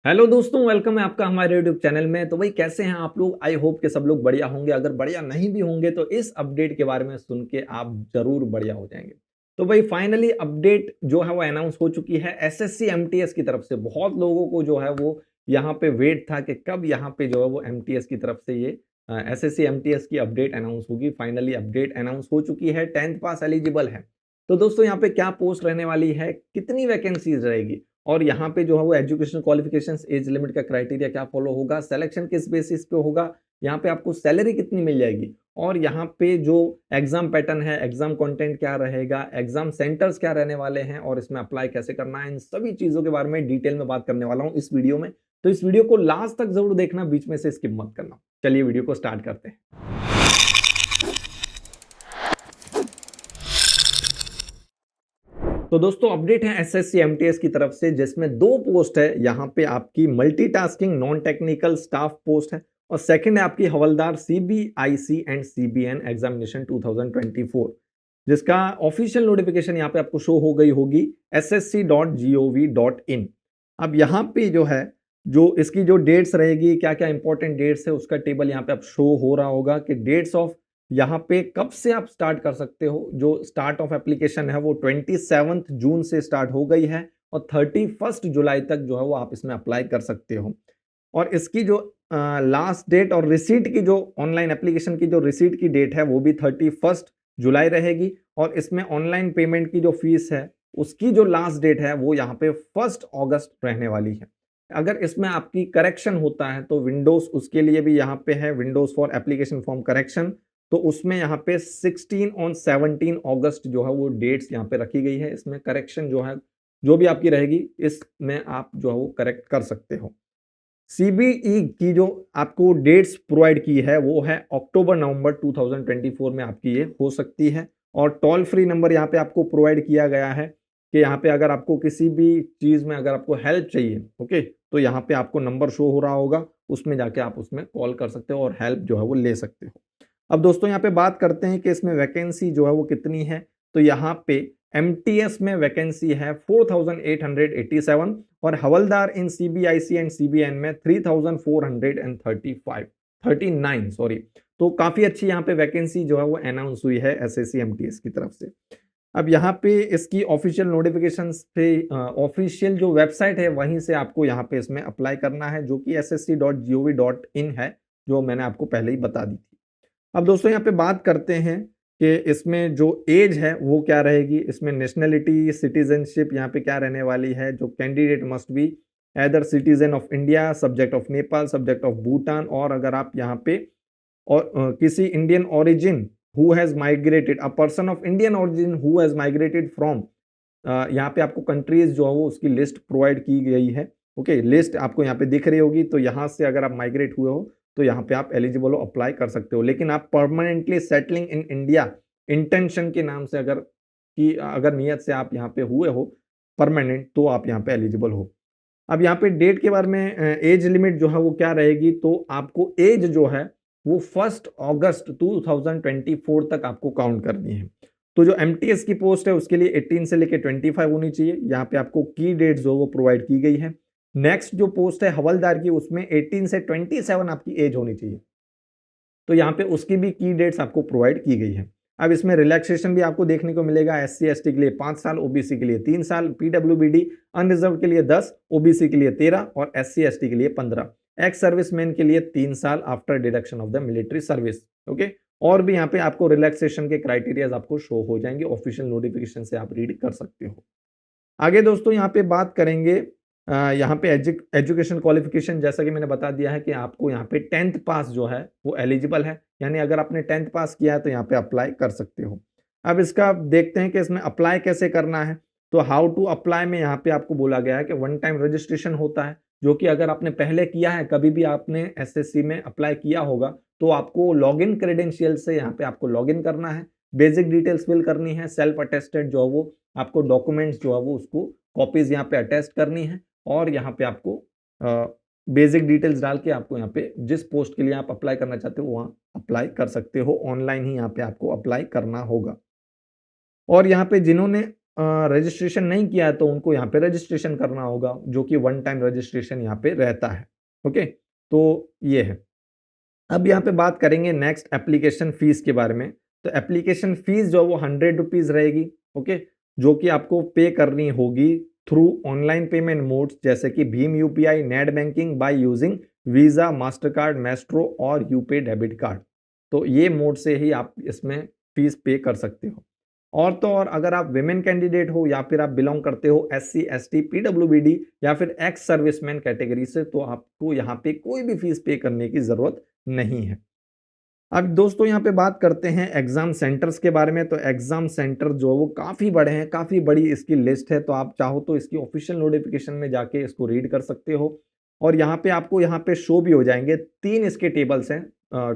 Hello दोस्तों, welcome है आपका हमारे यूट्यूब चैनल में। तो भाई कैसे हैं आप लोग? आई होप कि सब लोग बढ़िया होंगे। अगर बढ़िया नहीं भी होंगे तो इस अपडेट के बारे में सुन के आप जरूर बढ़िया हो जाएंगे। तो भाई फाइनली अपडेट जो है वो अनाउंस हो चुकी है एसएससी एमटीएस की तरफ से। बहुत लोगों को जो है वो यहाँ पे वेट था कि कब यहाँ पे जो है वो एमटीएस की तरफ से ये एसएससी एमटीएस की अपडेट अनाउंस होगी। फाइनली अपडेट अनाउंस हो चुकी है। 10th पास एलिजिबल है। तो दोस्तों यहाँ पे क्या पोस्ट रहने वाली है, कितनी वैकेंसीज रहेगी और यहाँ पे जो है वो एजुकेशन क्वालिफिकेशंस, एज लिमिट का क्राइटेरिया क्या फॉलो होगा, सिलेक्शन किस बेसिस पे होगा, यहाँ पे आपको सैलरी कितनी मिल जाएगी और यहाँ पे जो एग्जाम पैटर्न है, एग्जाम कंटेंट क्या रहेगा, एग्जाम सेंटर्स क्या रहने वाले हैं और इसमें अप्लाई कैसे करना है, इन सभी चीजों के बारे में डिटेल में बात करने वाला हूँ इस वीडियो में। तो इस वीडियो को लास्ट तक जरूर देखना, बीच में से स्किप मत करना। चलिए वीडियो को स्टार्ट करते हैं। तो दोस्तों अपडेट है एसएससी एमटीएस की तरफ से, जिसमें दो पोस्ट है। यहाँ पे आपकी multitasking non technical staff post है और सेकंड है आपकी हवलदार सीबीआईसी एंड सीबीएन एग्जामिनेशन 2024, जिसका ऑफिशियल नोटिफिकेशन यहाँ पे आपको शो हो गई होगी ssc.gov.in। अब यहाँ पे जो है जो इसकी जो डेट्स रहेगी, क्या क्या इंपॉर्टेंट डेट्स है उसका टेबल यहाँ पे आप शो हो रहा होगा कि डेट्स ऑफ यहाँ पे कब से आप स्टार्ट कर सकते हो। जो स्टार्ट ऑफ एप्लीकेशन है वो 27 जून से स्टार्ट हो गई है और 31 जुलाई तक जो है वो आप इसमें अप्लाई कर सकते हो। और इसकी जो लास्ट डेट और रिसीट की जो ऑनलाइन एप्लीकेशन की जो रिसीट की डेट है वो भी 31 जुलाई रहेगी और इसमें ऑनलाइन पेमेंट की जो फीस है उसकी जो लास्ट डेट है वो यहाँ पे 1 अगस्त रहने वाली है। अगर इसमें आपकी करेक्शन होता है तो विंडोज उसके लिए भी यहाँ पे है, Windows for application form correction. तो उसमें यहाँ पे 16 और 17 अगस्त जो है वो डेट्स यहाँ पे रखी गई है। इसमें करेक्शन जो है जो भी आपकी रहेगी इसमें आप जो है वो करेक्ट कर सकते हो। सीबीई की जो आपको डेट्स प्रोवाइड की है वो है अक्टूबर नवंबर 2024 में आपकी ये हो सकती है। और टोल फ्री नंबर यहाँ पे आपको प्रोवाइड किया गया है कि यहाँ पे अगर आपको किसी भी चीज में अगर आपको हेल्प चाहिए, ओके, तो यहाँ पे आपको नंबर शो हो रहा होगा, उसमें जाके आप उसमें कॉल कर सकते हो और हेल्प जो है वो ले सकते हो। अब दोस्तों यहाँ पे बात करते हैं कि इसमें वैकेंसी जो है वो कितनी है। तो यहाँ पे एमटीएस में वैकेंसी है 4887 और हवलदार इन सीबीआईसी एंड सीबीएन में 3439 सॉरी। तो काफी अच्छी यहाँ पे वैकेंसी जो है वो अनाउंस हुई है एसएससी एमटीएस की तरफ से। अब यहाँ पे इसकी ऑफिशियल नोटिफिकेशन पे ऑफिशियल जो वेबसाइट है वहीं से आपको यहाँ पे इसमें अप्लाई करना है, जो कि ssc.gov.in है, जो मैंने आपको पहले ही बता दी थी। अब दोस्तों यहाँ पे बात करते हैं कि इसमें जो एज है वो क्या रहेगी। इसमें नेशनलिटी, सिटीजनशिप यहाँ पे क्या रहने वाली है। जो candidate must be either citizen of India, subject of Nepal, subject of Bhutan, और अगर आप यहाँ पे और किसी Indian origin who has migrated, a person of Indian origin who has migrated from, यहाँ पे आपको कंट्रीज जो है वो उसकी लिस्ट प्रोवाइड की गई है। ओके, लिस्ट आपको यहाँ पे दिख रही होगी। तो यहाँ से अगर आप माइग्रेट हुए हो तो यहाँ पे आप एलिजिबल हो, अप्लाई कर सकते हो। लेकिन आप permanently settling in India intention के नाम से अगर नियत से आप यहाँ पे हुए हो परमानेंट, तो आप यहाँ पे एलिजिबल हो। अब यहाँ पे डेट के बारे में एज लिमिट जो है वो क्या रहेगी, तो आपको एज जो है वो 1 अगस्त 2024 तक आपको काउंट करनी है। तो जो एमटीएस की पोस्ट है उसके लिए 18 से लेकर 25 होनी चाहिए। यहाँ पे आपको की डेट जो वो प्रोवाइड की गई है। नेक्स्ट जो पोस्ट है हवलदार की, उसमें 18 से 27 आपकी एज होनी चाहिए। तो यहाँ पे उसकी भी की डेट्स आपको प्रोवाइड की गई है। अब इसमें रिलैक्सेशन भी आपको देखने को मिलेगा। एससी एसटी के लिए 5 साल, ओबीसी के लिए 3 साल, पीडब्ल्यूबीडी अनरिजर्व के लिए 10, ओबीसी के लिए 13 और एससी एसटी के लिए 15, एक्स सर्विसमैन के लिए 3 साल after deduction of the military service. Okay, और भी यहाँ पे आपको रिलैक्सेशन के क्राइटेरियाज आपको शो हो जाएंगे, ऑफिशियल नोटिफिकेशन से आप रीड कर सकते हो। आगे दोस्तों यहाँ पे बात करेंगे यहाँ पे एजुकेशन क्वालिफिकेशन, जैसा कि मैंने बता दिया है कि आपको यहाँ पे 10th पास जो है वो एलिजिबल है। यानी अगर आपने 10th पास किया है तो यहाँ पे अप्लाई कर सकते हो। अब इसका देखते हैं कि इसमें अप्लाई कैसे करना है। तो हाउ टू अप्लाई में यहाँ पे आपको बोला गया है कि 1 टाइम रजिस्ट्रेशन होता है, जो कि अगर आपने पहले किया है, कभी भी आपने एसएससी में अप्लाई किया होगा, तो आपको लॉगिन क्रेडेंशियल से यहाँ पे आपको लॉगिन करना है, बेसिक डिटेल्स फिल करनी है, सेल्फ अटेस्टेड जो है वो आपको डॉक्यूमेंट्स जो है वो उसको कॉपीज यहाँ पे अटेस्ट करनी है और यहाँ पे आपको बेसिक डिटेल्स डाल के आपको यहाँ पे जिस पोस्ट के लिए आप अप्लाई करना चाहते हो वहाँ अप्लाई कर सकते हो। ऑनलाइन ही यहाँ पे आपको अप्लाई करना होगा। और यहाँ पे जिन्होंने रजिस्ट्रेशन नहीं किया है तो उनको यहाँ पे रजिस्ट्रेशन करना होगा, जो कि वन टाइम रजिस्ट्रेशन यहाँ पे रहता है। ओके, तो ये है। अब यहाँ पे बात करेंगे नेक्स्ट एप्लीकेशन फीस के बारे में। तो एप्लीकेशन फीस जो है वो 100 रुपीज रहेगी। ओके, जो कि आपको पे करनी होगी थ्रू ऑनलाइन पेमेंट मोड्स जैसे कि Bhim UPI, net banking by using visa, master card, Maestro और यूपे डेबिट कार्ड। तो ये मोड से ही आप इसमें फीस पे कर सकते हो। और तो और अगर आप विमेन कैंडिडेट हो या फिर आप बिलोंग करते हो SC ST PWBD या फिर एक्स सर्विसमैन कैटेगरी से, तो आपको यहाँ पे कोई भी फीस पे करने की जरूरत नहीं है। अब दोस्तों यहाँ पे बात करते हैं एग्जाम सेंटर्स के बारे में। तो एग्जाम सेंटर जो है वो काफी बड़े हैं, काफी बड़ी इसकी लिस्ट है। तो आप चाहो तो इसकी ऑफिशियल नोटिफिकेशन में जाके इसको रीड कर सकते हो। और यहाँ पे आपको यहाँ पे शो भी हो जाएंगे, 3 इसके टेबल्स हैं।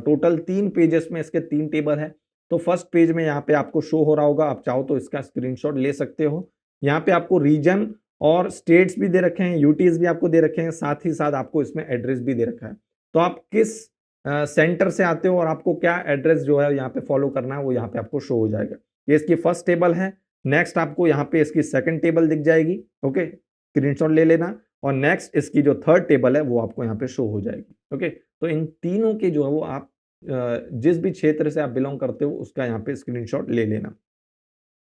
टोटल 3 पेजेस में इसके 3 टेबल है। तो फर्स्ट पेज में यहाँ पे आपको शो हो रहा होगा, आप चाहो तो इसका स्क्रीनशॉट ले सकते हो। यहाँ पे आपको रीजन और स्टेट्स भी दे रखे हैं, यूटीज भी आपको दे रखे हैं, साथ ही साथ आपको इसमें एड्रेस भी दे रखा है। तो आप किस सेंटर से आते हो और आपको क्या एड्रेस जो है यहाँ पे फॉलो करना है वो यहाँ पे आपको शो हो जाएगा। ये इसकी फर्स्ट टेबल है। नेक्स्ट आपको यहाँ पे इसकी सेकंड टेबल दिख जाएगी। ओके, स्क्रीनशॉट ले लेना। और नेक्स्ट इसकी जो थर्ड टेबल है वो आपको यहाँ पे शो हो जाएगी। ओके, तो इन तीनों के जो है वो आप जिस भी क्षेत्र से आप बिलोंग करते हो उसका यहाँ पे स्क्रीनशॉट ले लेना।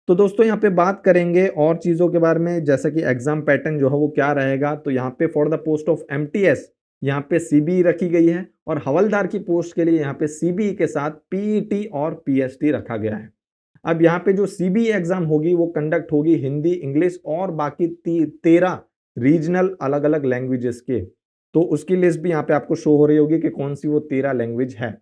तो दोस्तों यहाँ पे बात करेंगे और चीज़ों के बारे में, जैसे कि एग्जाम पैटर्न जो है वो क्या रहेगा। तो यहाँ पे for the post of MTS यहाँ पे CBE रखी गई है, और हवलदार की पोस्ट के लिए यहाँ पे CBE के साथ PET और PST रखा गया है। अब यहाँ पे जो CBE एग्जाम होगी वो कंडक्ट होगी हिंदी, इंग्लिश और बाकी 13 रीजनल अलग अलग लैंग्वेजेस के। तो उसकी लिस्ट भी यहाँ पे आपको शो हो रही होगी कि कौन सी वो 13 लैंग्वेज है।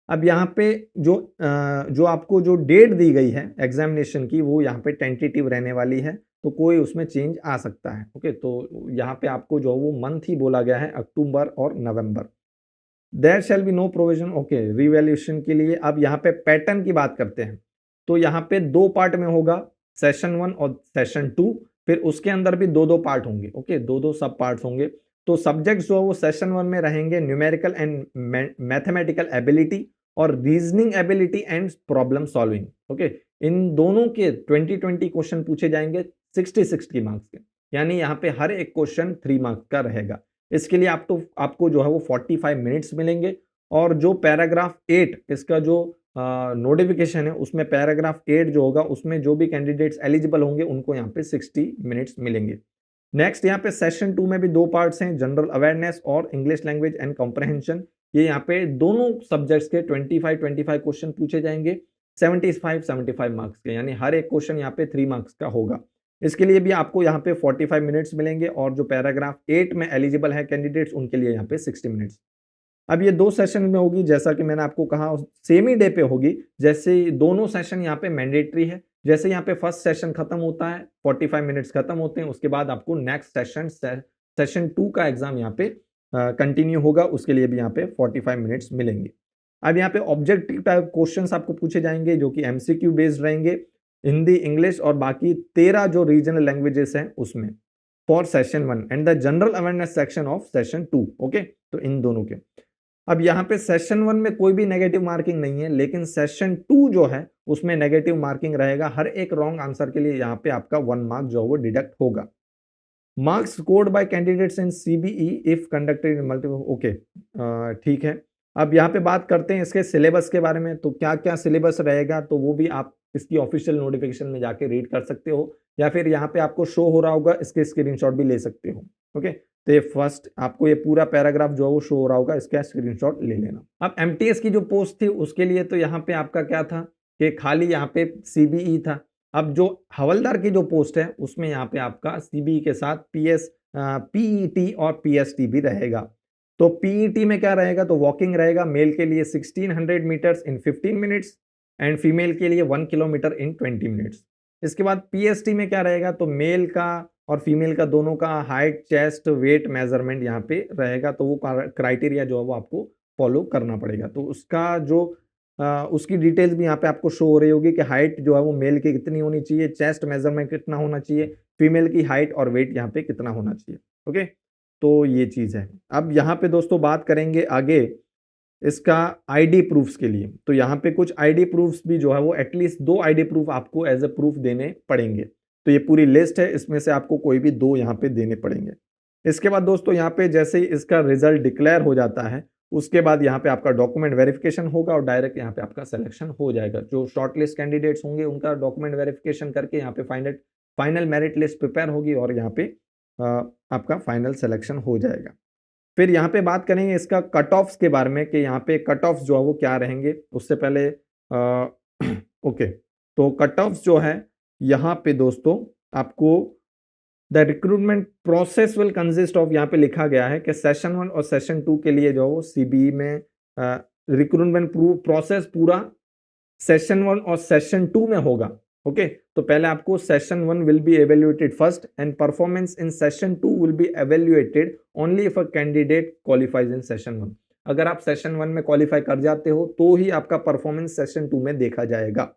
अब यहाँ पे जो आपको जो डेट दी गई है एग्जामिनेशन की वो यहाँ पे टेंटेटिव रहने वाली है, तो कोई उसमें चेंज आ सकता है। ओके, तो यहाँ पे आपको जो वो मंथ ही बोला गया है, अक्टूबर और नवंबर। There shall be no provision okay revaluation के लिए। अब यहाँ पे पैटर्न की बात करते हैं। तो यहाँ पे 2 पार्ट में होगा, सेशन 1 और सेशन 2। फिर उसके अंदर भी 2-2 पार्ट होंगे। ओके, 2-2 सब पार्ट्स होंगे। तो सब्जेक्ट्स जो है वो सेशन 1 में रहेंगे न्यूमेरिकल एंड मैथमेटिकल एबिलिटी और reasoning ability and problem solving. Okay, इन दोनों के 20-20 क्वेश्चन पूछे जाएंगे 60-60 मार्क्स के, यानी यहाँ पे हर एक क्वेश्चन 3 मार्क्स का रहेगा। इसके लिए आपको जो है वो 45 मिनट्स मिलेंगे। और जो पैराग्राफ 8 इसका जो नोटिफिकेशन है उसमें पैराग्राफ 8 जो होगा उसमें जो भी कैंडिडेट्स एलिजिबल होंगे उनको यहाँ पे 60 मिनट्स मिलेंगे। नेक्स्ट यहाँ पे सेशन 2 में भी 2 पार्ट्स हैं, जनरल अवेयरनेस और इंग्लिश लैंग्वेज एंड कॉम्प्रहेंशन। ये यहाँ पे दोनों सब्जेक्ट्स के 25-25 क्वेश्चन पूछे जाएंगे 75-75 मार्क्स के, यानी हर एक क्वेश्चन यहाँ पे 3 मार्क्स का होगा। इसके लिए भी आपको यहाँ पे 45 मिनट्स मिलेंगे, और जो पैराग्राफ 8 में एलिजिबल है कैंडिडेट्स उनके लिए यहाँ पे 60 मिनट्स। अब ये 2 सेशन में होगी, जैसा कि मैंने आपको कहा सेम ही डे पे होगी। जैसे दोनों सेशन यहाँ पे मैंडेटरी है। जैसे यहाँ पे फर्स्ट सेशन खत्म होता है, 45 मिनट्स खत्म होते हैं, उसके बाद आपको नेक्स्ट सेशन 2 का एग्जाम यहाँ पे कंटिन्यू होगा, उसके लिए भी यहाँ पे 45 मिनट्स मिलेंगे। अब यहाँ पे ऑब्जेक्टिव टाइप क्वेश्चंस आपको पूछे जाएंगे जो कि MCQ बेस्ड रहेंगे, हिंदी, इंग्लिश और बाकी 13 जो रीजनल लैंग्वेजेस हैं उसमें for session 1 and the general awareness section of session 2। Okay, तो इन दोनों के। अब यहाँ पे सेशन 1 में कोई भी नेगेटिव मार्किंग नहीं है, लेकिन सेशन 2 जो है उसमें नेगेटिव मार्किंग रहेगा। हर एक रॉन्ग आंसर के लिए यहाँ पे आपका 1 मार्क जो है वो डिडक्ट होगा। Marks scored by candidates in CBE if conducted in multiple. Okay, ठीक है। अब यहाँ पे बात करते हैं इसके सिलेबस के बारे में। तो क्या क्या सिलेबस रहेगा तो वो भी आप इसकी ऑफिशियल नोटिफिकेशन में जाके रीड कर सकते हो, या फिर यहाँ पे आपको शो हो रहा होगा, इसके स्क्रीनशॉट भी ले सकते हो। ओके, तो ये फर्स्ट आपको ये पूरा पैराग्राफ जो है वो शो हो रहा होगा, इसका स्क्रीनशॉट ले लेना। अब MTS की जो पोस्ट थी उसके लिए तो यहाँ पे आपका क्या था कि खाली यहाँ पे CBE था। अब जो हवलदार की जो पोस्ट है उसमें यहाँ पे आपका CBE के साथ PET और PST भी रहेगा। तो PET में क्या रहेगा तो वॉकिंग रहेगा, मेल के लिए 1600 metres in 15 minutes and female के लिए 1 किलोमीटर इन 20 मिनट्स। इसके बाद PST में क्या रहेगा तो मेल का और फीमेल का दोनों का हाइट, चेस्ट, वेट मेजरमेंट यहाँ पे रहेगा। तो वो क्राइटेरिया जो है वो आपको फॉलो करना पड़ेगा। तो उसका जो उसकी डिटेल्स भी यहाँ पे आपको शो हो रही होगी कि हाइट जो है वो मेल की कितनी होनी चाहिए, चेस्ट मेजरमेंट कितना होना चाहिए, फीमेल की हाइट और वेट यहाँ पे कितना होना चाहिए। ओके, तो ये चीज़ है। अब यहाँ पे दोस्तों बात करेंगे आगे इसका आईडी प्रूफ्स के लिए, तो यहाँ पे कुछ आईडी प्रूफ्स भी जो है वो एटलीस्ट 2 आईडी प्रूफ आपको एज ए प्रूफ देने पड़ेंगे। तो ये पूरी लिस्ट है, इसमें से आपको कोई भी 2 यहाँ पे देने पड़ेंगे। इसके बाद दोस्तों यहाँ पे जैसे ही इसका रिजल्ट डिक्लेयर हो जाता है, उसके बाद यहाँ पे आपका डॉक्यूमेंट वेरिफिकेशन होगा और डायरेक्ट यहाँ पे आपका सिलेक्शन हो जाएगा। जो शॉर्टलिस्ट कैंडिडेट्स होंगे उनका डॉक्यूमेंट वेरिफिकेशन करके यहाँ पे फाइनल मेरिट लिस्ट प्रिपेयर होगी और यहाँ पे आपका फाइनल सिलेक्शन हो जाएगा। फिर यहाँ पे बात करेंगे इसका कट ऑफ्स के बारे में कि यहाँ पे कट ऑफ्स जो है वो क्या रहेंगे। उससे पहले ओके, तो कट ऑफ्स जो है यहाँ पे दोस्तों आपको the recruitment process will consist of, यहाँ पे लिखा गया है कि सेशन 1 और सेशन 2 के लिए जो है वो सीबीई में रिक्रूटमेंट प्रोसेस पूरा सेशन 1 और सेशन 2 में होगा। ओके, तो पहले आपको session 1 will be evaluated first and performance in session 2 will be evaluated only if a candidate qualifies in session 1। अगर आप सेशन 1 में क्वालिफाई कर जाते हो तो ही आपका परफॉर्मेंस सेशन 2 में देखा जाएगा।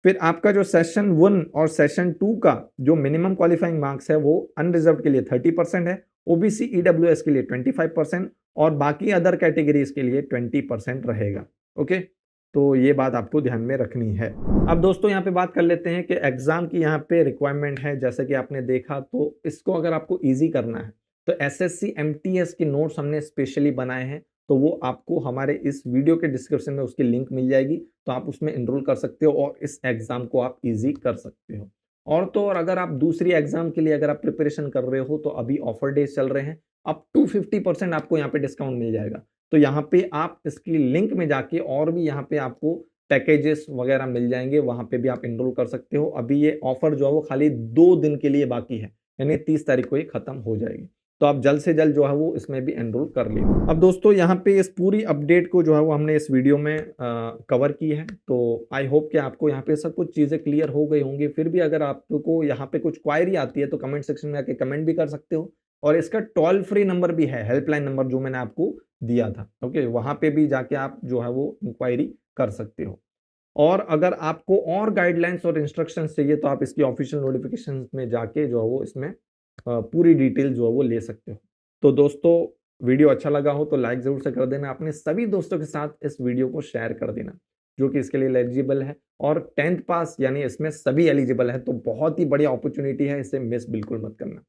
फिर आपका जो सेशन 1 और सेशन 2 का जो मिनिमम क्वालिफाइंग मार्क्स है वो अनरिजर्व के लिए 30% है, ओबीसी ईडब्ल्यूएस के लिए 25% और बाकी अदर कैटेगरीज के लिए 20% रहेगा। ओके, तो ये बात आपको ध्यान में रखनी है। अब दोस्तों यहाँ पे बात कर लेते हैं कि एग्जाम की यहाँ पे रिक्वायरमेंट है। जैसे कि आपने देखा, तो इसको अगर आपको इजी करना है तो एसएससी एमटीएस के नोट्स हमने स्पेशली बनाए हैं, तो वो आपको हमारे इस वीडियो के डिस्क्रिप्शन में उसकी लिंक मिल जाएगी, तो आप उसमें एनरोल कर सकते हो और इस एग्जाम को आप इजी कर सकते हो। और तो और अगर आप दूसरी एग्जाम के लिए अगर आप प्रिपरेशन कर रहे हो तो अभी ऑफर डेज चल रहे हैं, अप टू 50% आपको यहाँ पे डिस्काउंट मिल जाएगा। तो यहाँ पे आप इसकी लिंक में जाके और भी यहाँ पे आपको पैकेजेस वगैरह मिल जाएंगे, वहां पे भी आप एनरोल कर सकते हो। अभी ये ऑफर जो है वो खाली 2 दिन के लिए बाकी है, यानी 30 तारीख को ये खत्म हो जाएगी, तो आप जल्द से जल्द जो है वो इसमें भी एनरोल कर लीजिए। अब दोस्तों यहाँ पे इस पूरी अपडेट को जो है वो हमने इस वीडियो में कवर की है, तो आई होप कि आपको यहाँ पे सब कुछ चीज़ें क्लियर हो गई होंगी। फिर भी अगर आपको यहाँ पे कुछ क्वायरी आती है तो कमेंट सेक्शन में आके कमेंट भी कर सकते हो, और इसका टोल फ्री नंबर भी है, हेल्पलाइन नंबर जो मैंने आपको दिया था। ओके, वहां पे भी जाके आप जो है वो इंक्वायरी कर सकते हो। और अगर आपको और गाइडलाइंस और इंस्ट्रक्शंस चाहिए तो आप इसकी ऑफिशियल नोटिफिकेशन में जाके जो है वो इसमें पूरी डिटेल जो है वो ले सकते हो। तो दोस्तों, वीडियो अच्छा लगा हो तो लाइक जरूर से कर देना, अपने सभी दोस्तों के साथ इस वीडियो को शेयर कर देना जो कि इसके लिए एलिजिबल है, और 10th पास यानी इसमें सभी एलिजिबल है, तो बहुत ही बढ़िया अपॉर्चुनिटी है, इसे मिस बिल्कुल मत करना।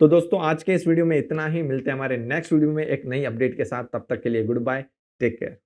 तो दोस्तों, आज के इस वीडियो में इतना ही, मिलते हैं हमारे नेक्स्ट वीडियो में एक नई अपडेट के साथ। तब तक के लिए गुड बाय, टेक केयर।